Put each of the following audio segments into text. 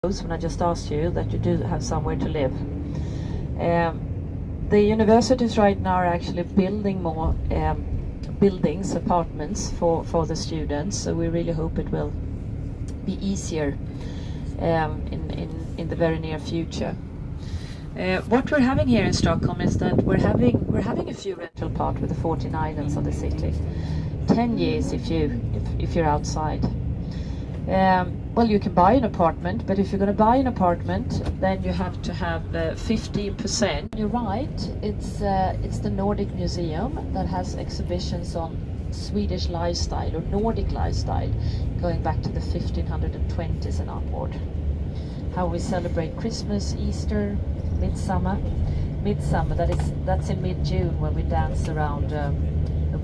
when I just asked you that you do have somewhere to live. The universities right now are actually building more buildings, apartments for the students, so we really hope it will be easier in the very near future. What we're having here in Stockholm is that we're having a few rental part with the 14 islands of the city. 10 years if you're outside. Well, you can buy an apartment, but if you're going to buy an apartment, then you have to have 15%. You're right. It's the Nordic Museum that has exhibitions on Swedish lifestyle or Nordic lifestyle, going back to the 1520s and onward. How we celebrate Christmas, Easter, Midsummer. That's in mid-June when we dance around a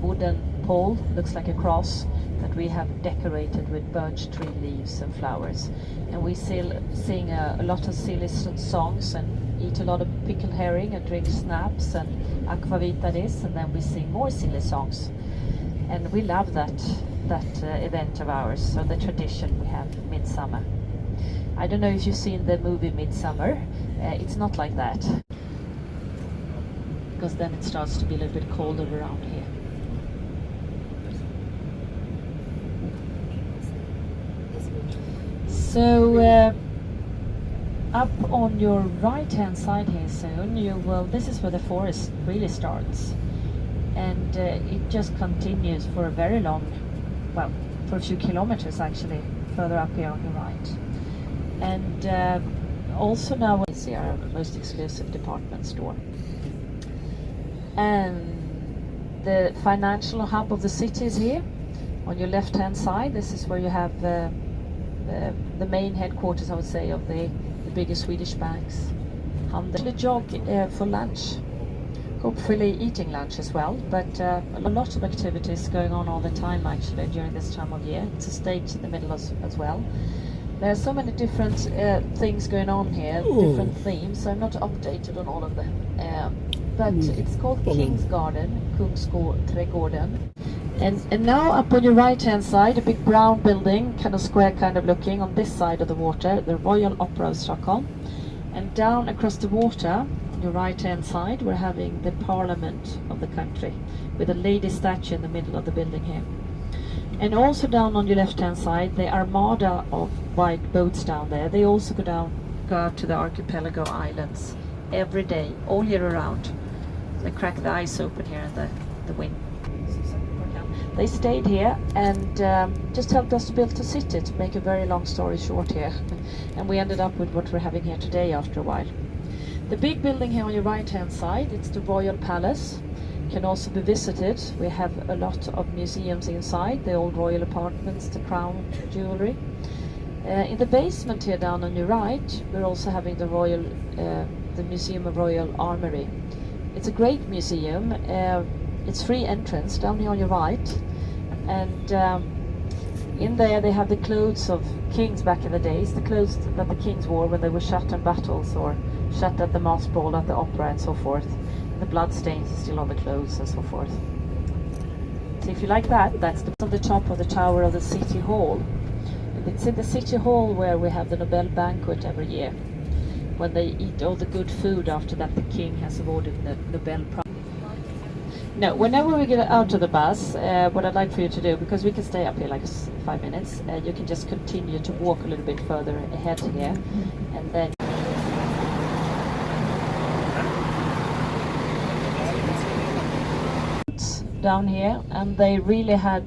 wooden pole, looks like a cross, that we have decorated with birch tree leaves and flowers. And we sing a lot of silly songs and eat a lot of pickled herring and drink snaps and aquavita this, and then we sing more silly songs. And we love that event of ours, so the tradition we have, Midsummer. I don't know if you've seen the movie Midsummer. It's not like that, because then it starts to be a little bit colder around here. So up on your right hand side here soon, this is where the forest really starts, and it just continues for a very long, well, for a few kilometers actually, further up here on your right. And also now we see our most exclusive department store. And the financial hub of the city is here on your left hand side. This is where you have the main headquarters, I would say, of the biggest Swedish banks. Handel jog for lunch, hopefully eating lunch as well, but a lot of activities going on all the time actually during this time of year. It's a stage in the middle as well. There are so many different things going on here, different themes, so I'm not updated on all of them. But it's called King's Garden, Kungsträdgården. And now up on your right hand side, a big brown building, kind of square kind of looking, on this side of the water, the Royal Opera of Stockholm. And down across the water, on your right hand side, we're having the Parliament of the country, with a lady statue in the middle of the building here. And also down on your left hand side, the armada of white boats down there, they also go out to the archipelago islands every day, all year around. They crack the ice open here in the wind. They stayed here and just helped us to build a city, to make a very long story short here. And we ended up with what we're having here today after a while. The big building here on your right hand side, it's the Royal Palace. Can also be visited. We have a lot of museums inside, the old royal apartments, the crown jewelry. In the basement here down on your right, we're also having the Museum of Royal Armoury. It's a great museum. It's free entrance down here on your right, and in there they have the clothes of kings back in the days, the clothes that the kings wore when they were shot in battles or shot at the masked ball at the opera and so forth. The blood stains are still on the clothes and so forth. So if you like that, that's on the top of the tower of the City Hall. And it's in the City Hall where we have the Nobel banquet every year, when they eat all the good food after that the king has awarded the Nobel Prize. No, whenever we get out of the bus, what I'd like for you to do, because we can stay up here like 5 minutes, you can just continue to walk a little bit further ahead here, and then down here, and they really had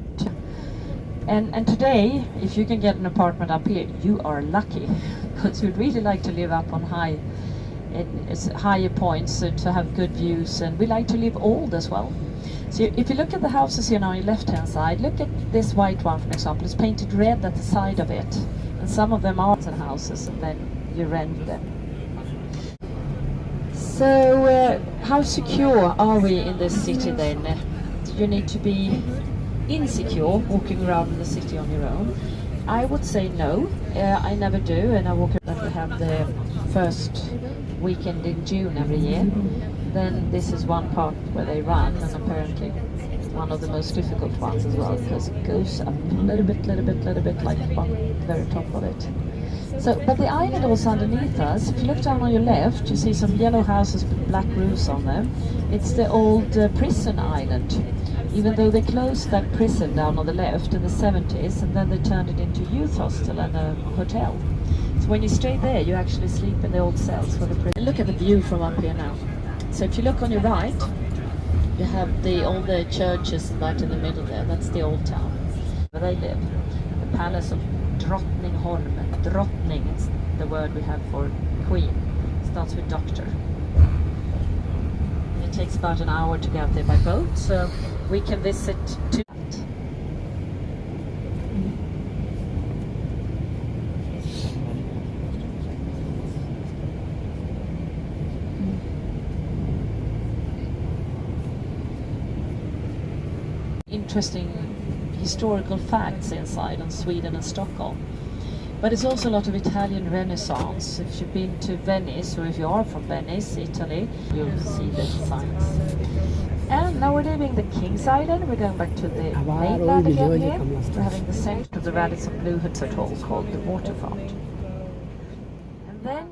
and today, if you can get an apartment up here, you are lucky, because we'd really like to live up on higher points, to have good views, and we like to live old as well. So if you look at the houses here now on your left hand side, look at this white one for example. It's painted red at the side of it, and some of them are houses, and then you rent them. So how secure are we in this city then? Do you need to be insecure walking around in the city on your own? I would say no. I never do, and I walk around. We have the first weekend in June every year. Then this is one part where they run, and apparently one of the most difficult ones as well, because it goes up a little bit, like on the very top of it. So, but the island also underneath us, if you look down on your left, you see some yellow houses with black roofs on them. It's the old prison island. Even though they closed that prison down on the left in the 70s, and then they turned it into a youth hostel and a hotel. So when you stay there, you actually sleep in the old cells for the prison. Look at the view from up here now. So if you look on your right, you have all the churches right in the middle there. That's the old town where they live. The palace of Drottningholm. Drottning is the word we have for queen. Starts with doctor. It takes about an hour to get there by boat, so we can visit to interesting historical facts inside on Sweden and Stockholm. But it's also a lot of Italian Renaissance. If you've been to Venice, or if you are from Venice, Italy, you'll see the signs. And now we're leaving the King's Island. We're going back to the mainland again here. We're having the center of the Radisson Blue Atoll called the waterfront. And then